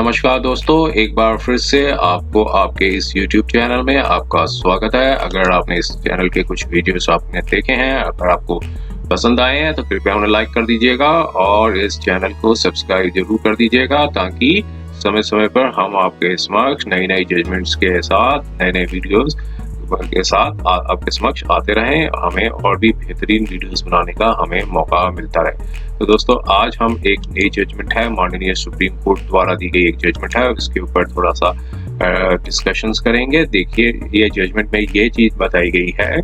नमस्कार दोस्तों, एक बार फिर से आपको आपके इस YouTube चैनल में आपका स्वागत है। अगर आपने इस चैनल के कुछ वीडियोस आपने देखे हैं, अगर आपको पसंद आए हैं तो कृपया उन्हें लाइक कर दीजिएगा और इस चैनल को सब्सक्राइब जरूर कर दीजिएगा ताकि समय-समय पर हम आपके समक्ष नई-नई जजमेंट्स के साथ नए-नए वीडियोस के साथ आपके समक्ष आते रहें, हमें और भी बेहतरीन वीडियोस बनाने का हमें मौका मिलता रहे। तो दोस्तों आज हम एक नई जजमेंट है, माननीय सुप्रीम कोर्ट द्वारा दी गई एक जजमेंट है, उसके ऊपर थोड़ा सा डिस्कशंस करेंगे। देखिए ये जजमेंट में ये चीज बताई गई है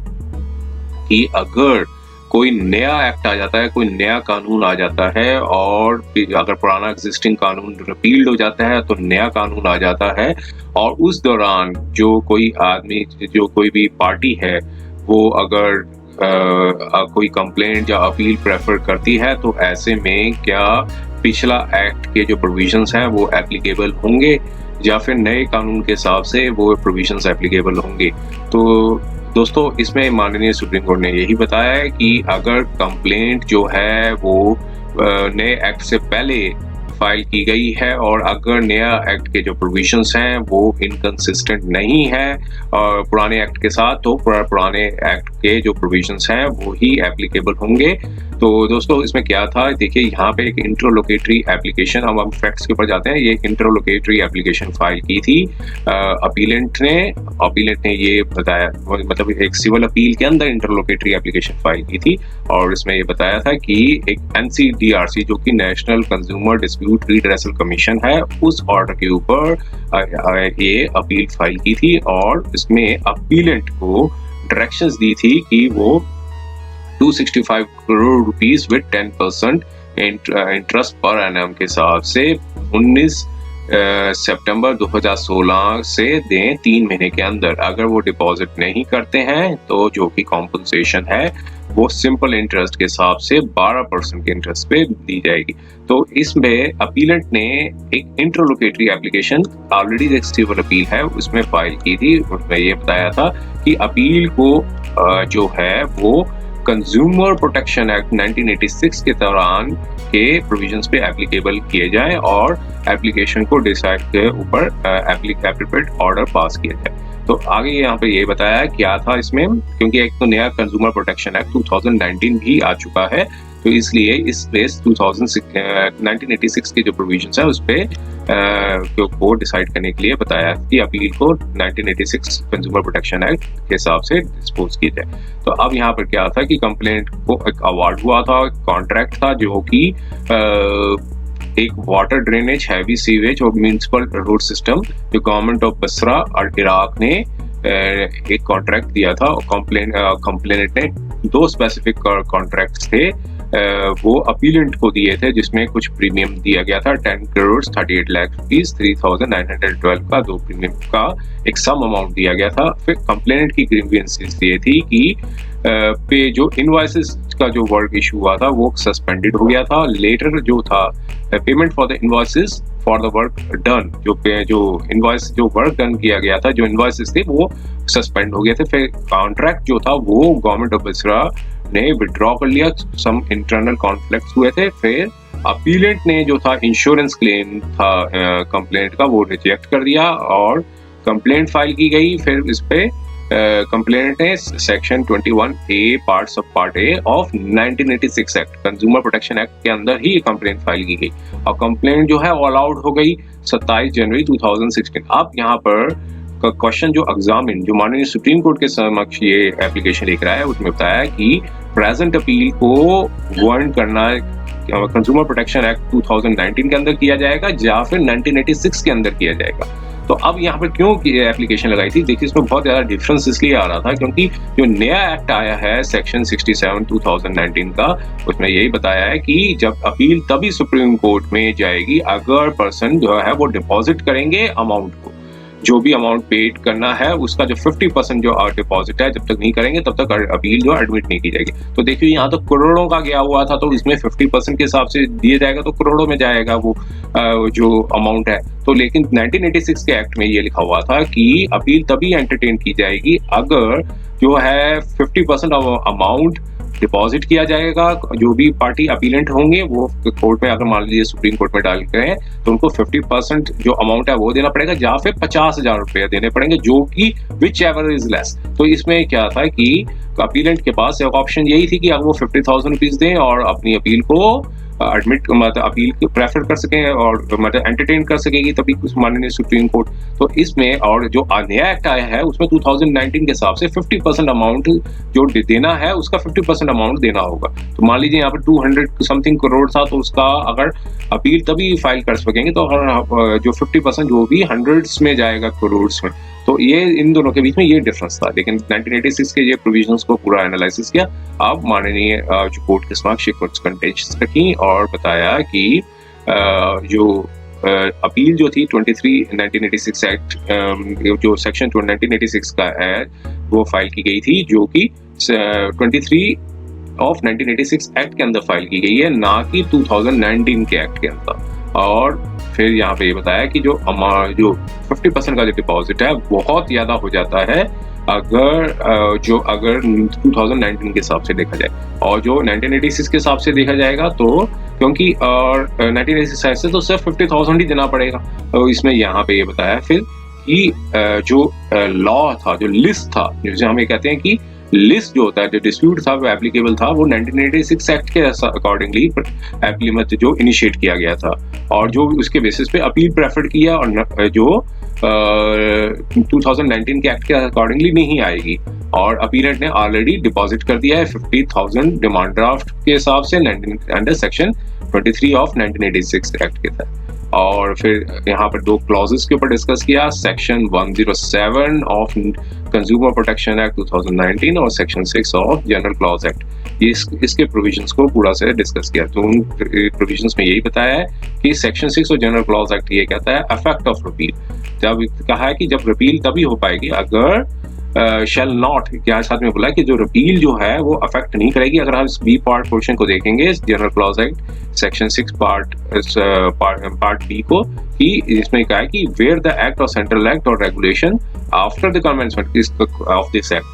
कि अगर कोई नया एक्ट आ जाता है, कोई नया कानून आ जाता है और अगर पुराना एग्जिस्टिंग कानून रिपील्ड हो जाता है तो नया कानून आ जाता है और उस दौरान जो कोई आदमी, जो कोई भी पार्टी है, वो अगर कोई कंप्लेंट या अपील प्रेफर करती है तो ऐसे में क्या पिछला एक्ट के जो प्रोविजंस हैं वो एप्लीकेबल होंगे या फिर नए कानून के हिसाब से वो प्रोविजंस एप्लीकेबल होंगे। तो दोस्तों इसमें माननीय सुप्रीम कोर्ट ने यही बताया है कि अगर कंप्लेंट जो है वो नए एक्ट से पहले फाइल की गई है और अगर नया एक्ट के जो प्रोविजंस हैं वो इनकंसिस्टेंट नहीं है और पुराने एक्ट के साथ, तो पुराने एक्ट के जो प्रोविजंस हैं वो ही एप्लीकेबल होंगे। तो दोस्तों इसमें क्या था, देखिए यहाँ पे एक इंट्रोलोकेटरी एप्लीकेशन, हम फैक्ट्स के ऊपर जाते हैं। ये इंट्रोलोकेटरी एप्लीकेशन फाइल की थी अपीलेंट ने ये बताया, मतलब एक सिविल अपील के अंदर इंट्रोलोकेटरी एप्लीकेशन फाइल की थी और इसमें ये बताया था कि एक NCDRC जो कि national consumer dispute redressal commission है, उस ऑर्डर के ऊपर ये अपील फाइल की थी और इसमें अपीलेंट को डायरेक्शंस दी थी कि वो 265 crore rupees with 10% interest per annum के हिसाब से 19 सितंबर 2016 से दें 3 महीने के अंदर। अगर वो डिपॉजिट नहीं करते हैं तो जो कि कॉम्पनसेशन है वो सिंपल इंटरेस्ट के हिसाब से 12% के इंटरेस्ट पे दी जाएगी। तो इसमें अपीलेंट ने एक इंट्रोलोकेटरी एप्लीकेशन, ऑलरेडी एक सिविल अपील है, उसमें फाइल की थी। उसमें ये बताया था कि अपील को जो है वो कंज्यूमर प्रोटेक्शन एक्ट 1986 के दौरान के प्रोविजंस पे एप्लीकेबल किए जाए और एप्लीकेशन को डिसाइड के ऊपर एप्लीकेबल ऑर्डर पास किया जाए। तो आगे यहाँ पे ये बताया क्या था इसमें, क्योंकि एक तो नया कंज्यूमर प्रोटेक्शन एक्ट 2019 भी आ चुका है, तो इसलिए इस प्लेस 1986 के जो प्रोविजंस है उस पे को डिसाइड करने के लिए बताया कि अपील को 1986 कंज्यूमर प्रोटेक्शन एक्ट के हिसाब से डिस्पोज किया जाए। तो अब यहाँ पर क्या था कि कंप्लेंट को एक अवार्ड हुआ था, कॉन्ट्रैक्ट था जो कि एक वाटर ड्रेनेज, हैवी सीवेज और म्यूनिसिपल रोड सिस्टम जो गवर्नमेंट ऑफ बसरा और इराक ने एक कॉन्ट्रैक्ट दिया था। कंप्लेनेंट ने 2 स्पेसिफिक कॉन्ट्रैक्ट्स थे, वो अपीलेंट को दिए थे, जिसमें कुछ प्रीमियम दिया गया था 10 करोड़ 38 लाख रुपीस 3,912 का 2 प्रीमियम का एक सम अमाउंट दिया गया था। फिर कंप्लेनेंट की ग्रीवेंसेस ये थी कि पे जो इनवॉइसेस का जो वर्क इशू हुआ था वो सस्पेंडेड हो गया था। लेटर जो था payment for the invoices for the work done, जो इनवॉइस जो वर्क डन किया गया था, जो इनवॉइसेस थे वो सस्पेंड हो गए थे। फिर कॉन्ट्रैक्ट जो था वो गवर्नमेंट ऑफ बसरा ने विड्रॉ कर लिया, सम इंटरनल कॉन्फ्लिक्ट्स हुए थे। फिर अपीलेंट ने जो था इंश्योरेंस क्लेम था कंप्लेंट का, वो रिजेक्ट कर दिया और कंप्लेंट फाइल की गई। फिर इस पे कंप्लेंट ने section 21A part A of 1986 act, consumer protection act के अंदर ही कंप्लेंट फाइल की गई और कंप्लेंट जो है ऑल आउट हो गई 27 जनवरी 2016। अब यहाँ पर क्वेश्चन जो एग्जामिन, जो माननीय सुप्रीम कोर्ट के समक्ष ये एप्लीकेशन लेकर आया है, उसमें बताया कि प्रेजेंट अपील को वारंट करना कंज्यूमर प्रोटेक्शन एक्ट 2019 के अंदर किया जाएगा या फिर 1986 के अंदर किया जाएगा। तो अब यहाँ पर क्यों एप्लीकेशन लगाई थी, देखिए इसमें बहुत ज्यादा डिफरेंस इसलिए आ रहा था क्योंकि जो नया एक्ट आया है सेक्शन 67 2019 का, उसमें यही बताया है कि जब अपील तभी सुप्रीम कोर्ट में जाएगी अगर पर्सन जो है वो डिपॉजिट करेंगे अमाउंट को, जो भी अमाउंट पेड करना है उसका जो 50% जो डिपॉजिट है, जब तक नहीं करेंगे तब तक अपील जो एडमिट नहीं की जाएगी। तो देखिए यहाँ तो करोड़ों का गया हुआ था, तो इसमें 50% के हिसाब से दिए जाएगा तो करोड़ों में जाएगा वो जो अमाउंट है। तो लेकिन 1986 के एक्ट में ये लिखा हुआ था कि अपील तभी एंटरटेन की जाएगी अगर जो है 50% अमाउंट डिपॉजिट किया जाएगा। जो भी पार्टी अपीलेंट होंगे वो कोर्ट में, अगर मान लीजिए सुप्रीम कोर्ट में डाल गए तो उनको 50% जो अमाउंट है वो देना पड़ेगा, या फिर 50,000 रुपये देने पड़ेंगे, जो कि विच एवर इज लेस। तो इसमें क्या था कि अपीलेंट के पास एक ऑप्शन यही थी कि अगर वो 50,000 रुपीज दें और अपनी अपील को एडमिट, मतलब अपील को प्रेफर कर सकें और मतलब एंटरटेन कर सकेगी तभी कुछ माननीय सुप्रीम कोर्ट। तो इसमें और जो नया एक्ट आया है उसमें 2019 के हिसाब से 50% अमाउंट जो देना है उसका 50% अमाउंट देना होगा। तो मान लीजिए यहाँ पर 200 समथिंग करोड़ था, तो उसका अगर अपील तभी फाइल कर सकेंगे तो अगर जो 50% जो भी हंड्रेड्स में जाएगा, करोड़ में। तो ये इन दोनों के बीच में ये डिफरेंस था। लेकिन 1986 के ये प्रोविजंस को पूरा एनालिसिस किया। अब माननीय जो कोर्ट के समक्ष कंटेंशन रखी और बताया कि जो अपील जो थी 1986 एक्ट, जो सेक्शन 1986 का है वो फाइल की गई थी, जो कि 23 ऑफ 1986 एक्ट के अंदर फाइल की गई है, ना कि 2019 के एक्ट के अंदर। और फिर यहाँ पे ये बताया कि जो 50% का जो डिपॉजिट है बहुत ज्यादा हो जाता है अगर 2019 के हिसाब से देखा जाए, और जो 1986 के हिसाब से देखा जाएगा तो क्योंकि और 1986 से तो सिर्फ 50,000 ही देना पड़ेगा। तो इसमें यहाँ पे ये बताया फिर कि जो लॉ था, जो लिस्ट था, जिसे हम ये कहते हैं कि लिस्ट जो होता है, जो डिस्प्यूट था वो एप्लीकेबल था, वो 1986 एक्ट के अकॉर्डिंगली एप्लीमेंट जो इनिशिएट किया गया था, और जो उसके बेसिस पे अपील प्रेफर किया, और जो 2019 के एक्ट के अकॉर्डिंगली नहीं आएगी। और अपीलेंट ने ऑलरेडी डिपॉजिट कर दिया है 50,000 डिमांड ड्राफ्ट के हिसाब से अंडर सेक्शन 23 ऑफ 1986 एक्ट के तहत। और फिर यहाँ पर दो क्लॉजेस के ऊपर डिस्कस किया, section 107 of consumer protection act 2019 और section 6 of general clause act. इसके प्रोविजंस को पूरा से डिस्कस किया। तो उन प्रोविजंस में यही बताया है कि सेक्शन 6 और जनरल क्लॉज एक्ट ये कहता है इफेक्ट ऑफ रिपील। जब कहा है कि जब रिपील तभी हो पाएगी अगर शैल नॉट, क्या साथ में बोला कि जो रिपील जो है वो अफेक्ट नहीं करेगी। अगर हम इस बी पार्ट पोर्शन को देखेंगे general clause act section 6 part B को, कि इसमें कहा है कि वेयर द एक्ट और सेंट्रल एक्ट और regulation after the commencement of this act,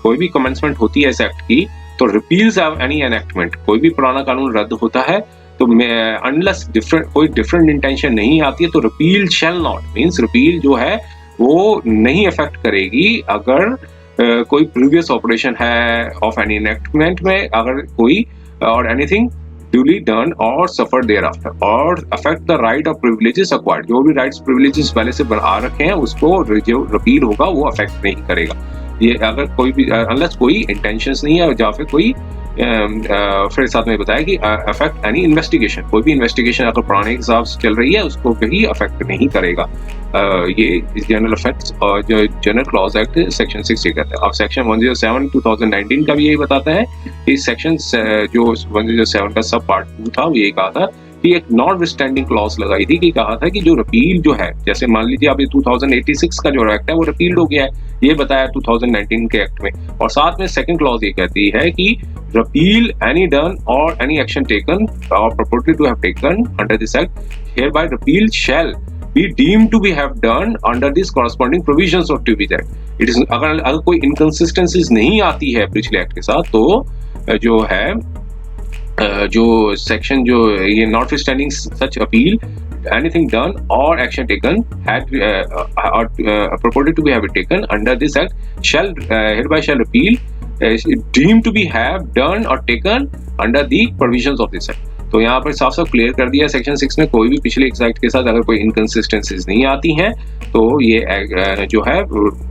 कोई भी कमेंसमेंट होती है इस एक्ट की तो रिपील्स ऑफ एनी एनेक्टमेंट, कोई भी पुराना कानून रद्द होता है तो अनलेस कोई डिफरेंट इंटेंशन नहीं आती है तो repeal shall not means repeal जो है वो नहीं अफेक्ट करेगी अगर कोई प्रीवियस ऑपरेशन है ऑफ एनी एनेक्टमेंट में, अगर कोई और anything duly done or suffered thereafter or affect the right of privileges acquired, जो भी राइट्स प्रिविलेजेस पहले से बना रखे हैं उसको जो रिपील होगा वो अफेक्ट नहीं करेगा। ये अगर कोई भी अनलेस कोई इंटेंशंस नहीं है या फिर कोई फिर साथ में बताया कि अफेक्ट एनी इन्वेस्टिगेशन, कोई भी इन्वेस्टिगेशन अगर पुराने हिसाब से चल रही है उसको भी अफेक्ट नहीं करेगा। ये जनरल इफेक्ट्स और जो जनरल क्लॉज एक्ट सेक्शन 6 ये कहता है। अब सेक्शन 107 2019 का भी यही बताता है कि सेक्शन जो 107 का सब पार्ट 2 था वो यही कहा था कि एक नॉन विथस्टैंडिंग क्लॉज लगाई थी कि कहा था कि जो रिपील जो है, जैसे मान लीजिए अभी 2086 का जो एक्ट है वो रिपील्ड हो गया है, ये बताया 2019 के एक्ट में। और साथ में सेकंड क्लॉज ये कहती है कि repeal any done or any action taken or purported to have taken under this act hereby repeal shall be deemed to be have done under these corresponding provisions of TVS Act. It is अगर कोई inconsistencies नहीं आती है पिछले act के साथ तो जो है जो सेक्शन जो ये notwithstanding such appeal anything done or action taken had or purported to be have taken under this act shall hereby shall repeal deemed to be have done or taken under the provisions of this act. तो यहाँ पर साफ साफ clear कर दिया section 6 में कोई भी पिछले एक्ट के साथ अगर कोई इनकंसिस्टेंसीज नहीं आती हैं तो ये जो है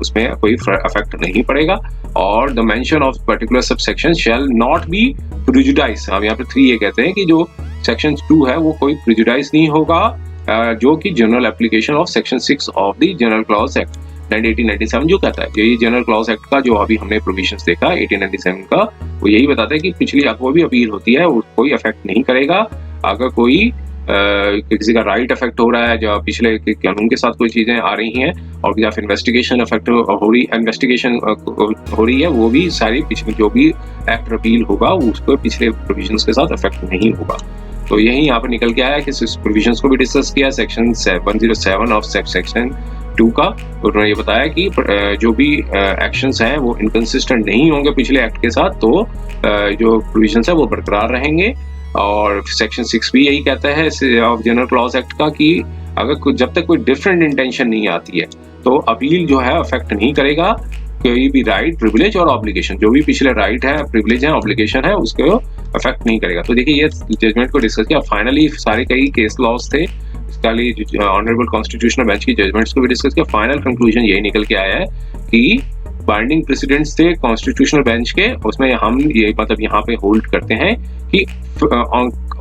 उसमें कोई अफेक्ट नहीं पड़ेगा। और the mention of particular sub section shall not be prejudice, हम यहाँ पे 3 ये कहते हैं कि जो सेक्शन 2 है वो कोई प्रिजुडाइज नहीं होगा, जो कि general application of section 6 of the general clause act 1997 जो कहता है, ये जनरल क्लॉज एक्ट का जो अभी हमने प्रोविजंस देखा 1897 का, वो यही बताता है कि पिछली कोई भी अपील होती है वो कोई अफेक्ट नहीं करेगा। अगर कोई किसी का राइट अफेक्ट हो रहा है, जो पिछले कानून के साथ कोई चीजें आ रही हैं और या फिर इन्वेस्टिगेशन अफेक्ट हो रही है, वो भी सारी पिछली जो भी एक्ट अपील होगा उसको पिछले प्रोविजंस के साथ अफेक्ट नहीं होगा। तो यही यहाँ पर निकल के आया कि इस प्रोविजंस को भी डिस्कस किया। सेक्शन 107 ऑफ सेक्शन 2 का, तो उन्होंने ये बताया कि जो भी एक्शंस हैं वो इनकंसिस्टेंट नहीं होंगे पिछले एक्ट के साथ, तो जो प्रोविजंस है वो बरकरार रहेंगे। और सेक्शन 6 भी यही कहता है ऑफ जनरल क्लॉज एक्ट का कि अगर जब तक कोई डिफरेंट इंटेंशन नहीं आती है तो अपील जो है अफेक्ट नहीं करेगा कोई भी राइट, प्रिविलेज और ऑब्लिगेशन, जो भी पिछले राइट है, प्रिविलेज है, ऑब्लिगेशन है, उसको अफेक्ट नहीं करेगा। तो देखिए ये जजमेंट को डिस्कस किया। फाइनली सारे कई केस लॉज थे, इसका लिए ऑनरेबल कॉन्स्टिट्यूशनल बेंच की जजमेंट्स को भी डिस्कस किया। फाइनल कंक्लूजन यही निकल के आया है कि बाइंडिंग प्रेसिडेंट्स थे कॉन्स्टिट्यूशनल बेंच के, उसमें हम ये मतलब यहाँ पे होल्ड करते हैं कि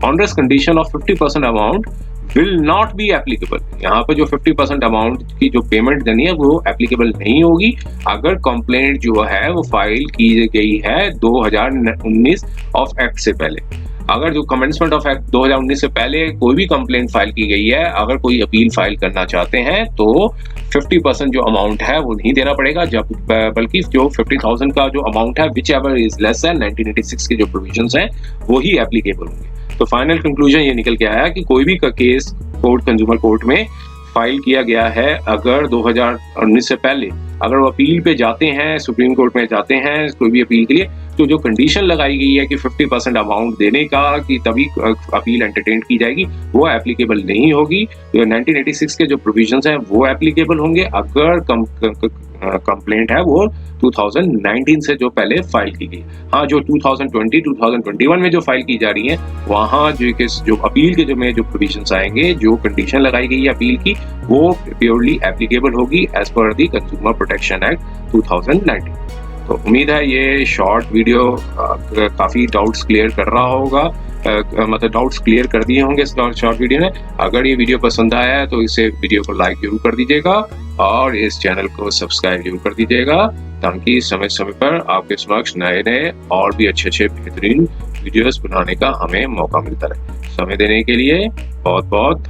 onerous condition of 50% amount will not be applicable. यहाँ पे जो 50% अमाउंट की जो पेमेंट देनी है वो एप्लीकेबल नहीं होगी अगर कंप्लेंट जो है वो फाइल की गई है 2019 ऑफ एक्ट से पहले। अगर जो कमेंसमेंट ऑफ एक्ट 2019 से पहले कोई भी कंप्लेंट फाइल की गई है, अगर कोई अपील फाइल करना चाहते हैं तो 50% जो अमाउंट है वो नहीं देना पड़ेगा, जब बल्कि जो 50,000 का जो अमाउंट है which ever is less than 1986 के जो प्रोविजंस हैं वो ही एप्लीकेबल होंगे। तो फाइनल कंक्लूजन ये निकल के आया कि कोई भी केस कोर्ट, कंज्यूमर कोर्ट में फाइल किया गया है अगर 2019 से पहले, अगर वो अपील पे जाते हैं, सुप्रीम कोर्ट में जाते हैं कोई भी अपील के लिए, तो जो कंडीशन लगाई गई है कि 50% अमाउंट देने का कि तभी अपील एंटरटेन की जाएगी, वो एप्लीकेबल नहीं होगी। तो 1986 के जो प्रोविजंस हैं वो एप्लीकेबल होंगे अगर कंप्लेंट है वो 2019 से जो पहले फाइल की गई। हाँ, जो 2020, 2021 में जो फाइल की जा रही है वहाँ जो अपील के जो प्रोविजंस आएंगे, जो कंडीशन लगाई गई है अपील की, वो प्योरली एप्लीकेबल होगी एज पर दी कंज्यूमर प्रोटेक्शन एक्ट 2019। तो उम्मीद है ये शॉर्ट वीडियो काफ़ी डाउट्स क्लियर कर रहा होगा, मतलब डाउट्स क्लियर कर दिए होंगे इस शॉर्ट वीडियो ने। अगर ये वीडियो पसंद आया है तो इसे वीडियो को लाइक जरूर कर दीजिएगा और इस चैनल को सब्सक्राइब जरूर कर दीजिएगा, ताकि समय समय पर आपके समक्ष नए और भी अच्छे बेहतरीन वीडियोस बनाने का हमें मौका मिलता रहे। समय देने के लिए बहुत बहुत